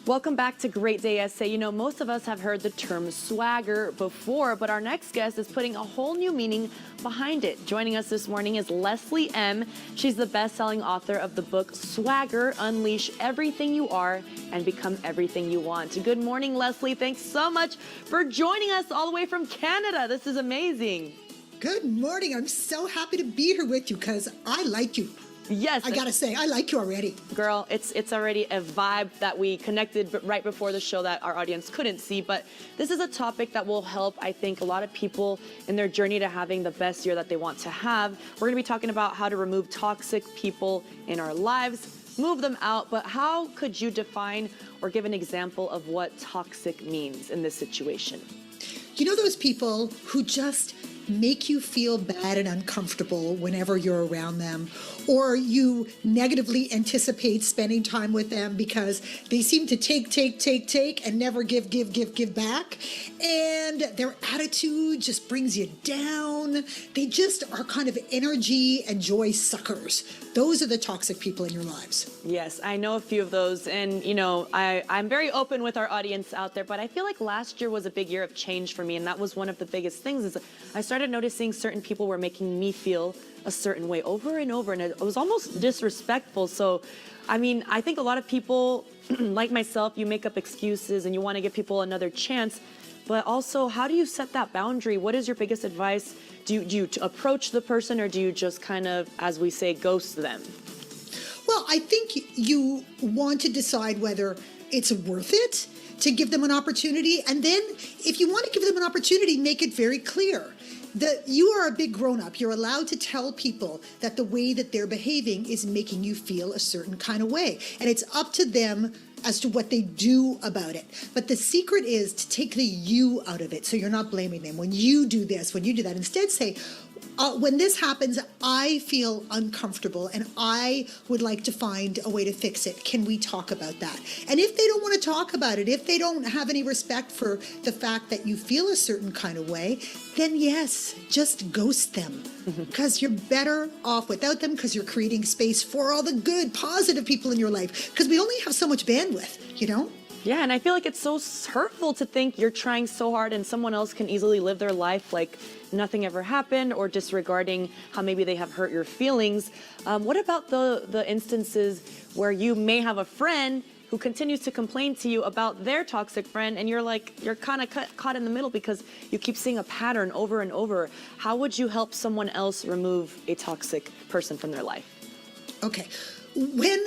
Welcome back to Great Day Essay. You know, most of us have heard the term swagger before, but our next guest is putting a whole new meaning behind it. Joining us this morning is Leslie Ehm. She's the best-selling author of the book Swagger, Unleash Everything You Are and Become Everything You Want. Good morning, Leslie. Thanks so much for joining us all the way from Canada. This is amazing. Good morning. I'm so happy to be here with you because I like you. Yes. I gotta say, I like you already. Girl, it's already a vibe that we connected right before the show that our audience couldn't see. But this is a topic that will help, I think, a lot of people in their journey to having the best year that they want to have. We're going to be talking about how to remove toxic people in our lives, move them out. But how could you define or give an example of what toxic means in this situation? You know those people who just make you feel bad and uncomfortable whenever you're around them, or you negatively anticipate spending time with them because they seem to take and never give back, and their attitude just brings you down. They just are kind of energy and joy suckers. Those are the toxic people in your lives. Yes, I know a few of those, and you know, I'm very open with our audience out there, but I feel like last year was a big year of change for me, and that was one of the biggest things. Is I started noticing certain people were making me feel a certain way over and over, and it was almost disrespectful. So, I mean, I think a lot of people, like myself, you make up excuses and you want to give people another chance, but also, how do you set that boundary? What is your biggest advice? Do you approach the person, or do you just kind of, as we say, ghost them? Well, I think you want to decide whether it's worth it to give them an opportunity. And then if you want to give them an opportunity, make it very clear that you are a big grown-up. You're allowed to tell people that the way that they're behaving is making you feel a certain kind of way. And it's up to them as to what they do about it. But the secret is to take the you out of it. So you're not blaming them. When you do this, when you do that, instead say, when this happens, I feel uncomfortable and I would like to find a way to fix it. Can we talk about that? And if they don't want to talk about it, if they don't have any respect for the fact that you feel a certain kind of way, then yes, just ghost them. Because you're better off without them, because you're creating space for all the good, positive people in your life. Because we only have so much bandwidth, you know? Yeah, and I feel like it's so hurtful to think you're trying so hard and someone else can easily live their life like nothing ever happened, or disregarding how maybe they have hurt your feelings. What about the instances where you may have a friend who continues to complain to you about their toxic friend, and you're kind of caught in the middle because you keep seeing a pattern over and over? How would you help someone else remove a toxic person from their life? Okay. When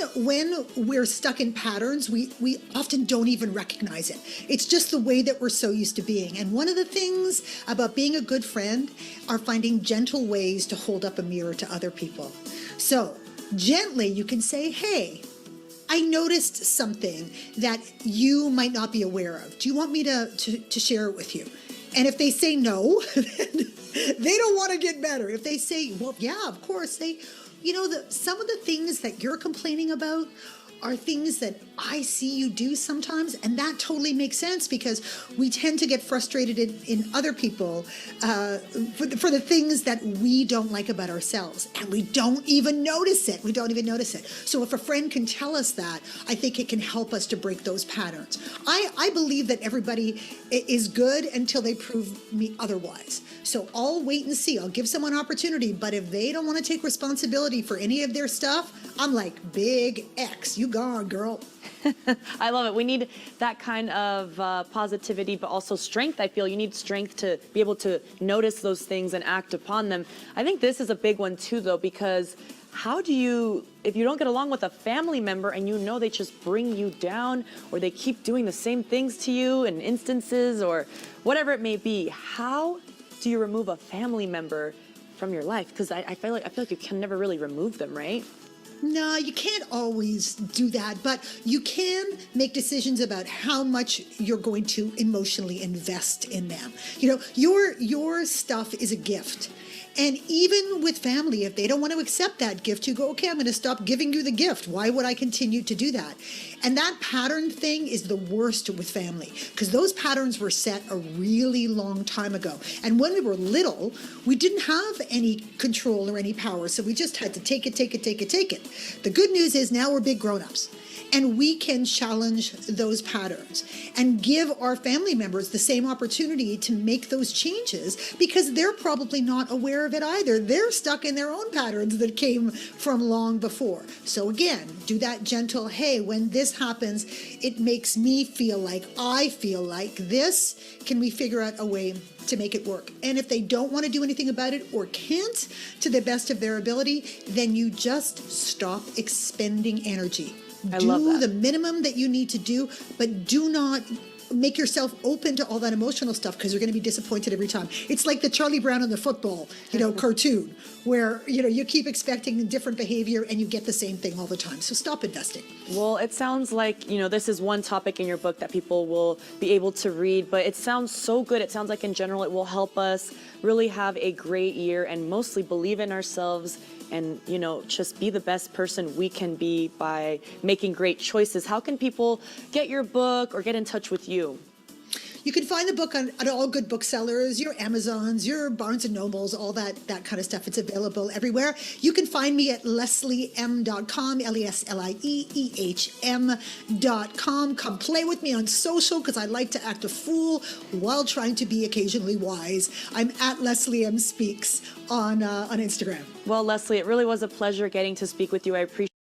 we're stuck in patterns, we often don't even recognize it. It's just the way that we're so used to being. And one of the things about being a good friend are finding gentle ways to hold up a mirror to other people. So gently you can say, hey, I noticed something that you might not be aware of. Do you want me to share it with you? And if they say no, they don't want to get better. If they say, well, yeah, of course, some of the things that you're complaining about are things that I see you do sometimes, and that totally makes sense because we tend to get frustrated in other people for the things that we don't like about ourselves, and we don't even notice it. So if a friend can tell us that, I think it can help us to break those patterns. I believe that everybody is good until they prove me otherwise. So I'll wait and see. I'll give someone opportunity, but if they don't want to take responsibility for any of their stuff, I'm like, big X, you gone, girl. I love it. We need that kind of positivity, but also strength. I feel you need strength to be able to notice those things and act upon them. I think this is a big one too, though, because how do you, if you don't get along with a family member and you know they just bring you down, or they keep doing the same things to you in instances or whatever it may be, how do you remove a family member from your life? Because I feel like you can never really remove them, right? No, you can't always do that, but you can make decisions about how much you're going to emotionally invest in them. You know, your stuff is a gift. And even with family, if they don't want to accept that gift, you go, okay, I'm going to stop giving you the gift. Why would I continue to do that? And that pattern thing is the worst with family, because those patterns were set a really long time ago. And when we were little, we didn't have any control or any power. So we just had to take it. The good news is now we're big grown-ups. and we can challenge those patterns and give our family members the same opportunity to make those changes, because they're probably not aware of it either. They're stuck in their own patterns that came from long before. So again, do that gentle, hey, when this happens, it makes me feel like I feel like this. Can we figure out a way to make it work? And if they don't want to do anything about it or can't to the best of their ability, then you just stop expending energy. I love that. Do the minimum that you need to do, but do not make yourself open to all that emotional stuff, because you're going to be disappointed every time. It's like the Charlie Brown and the football, cartoon, where, you keep expecting different behavior and you get the same thing all the time. So stop investing. Well, it sounds like, this is one topic in your book that people will be able to read, but it sounds so good. It sounds like in general it will help us really have a great year and mostly believe in ourselves and, just be the best person we can be by making great choices. How can people get your book or get in touch with you? You can find the book at all good booksellers, your Amazons, your Barnes & Nobles, all that kind of stuff. It's available everywhere. You can find me at leslieehm.com, LeslieEhm.com. Come play with me on social, because I like to act a fool while trying to be occasionally wise. I'm at Leslie Ehm Speaks on Instagram. Well, Leslie, it really was a pleasure getting to speak with you. I appreciate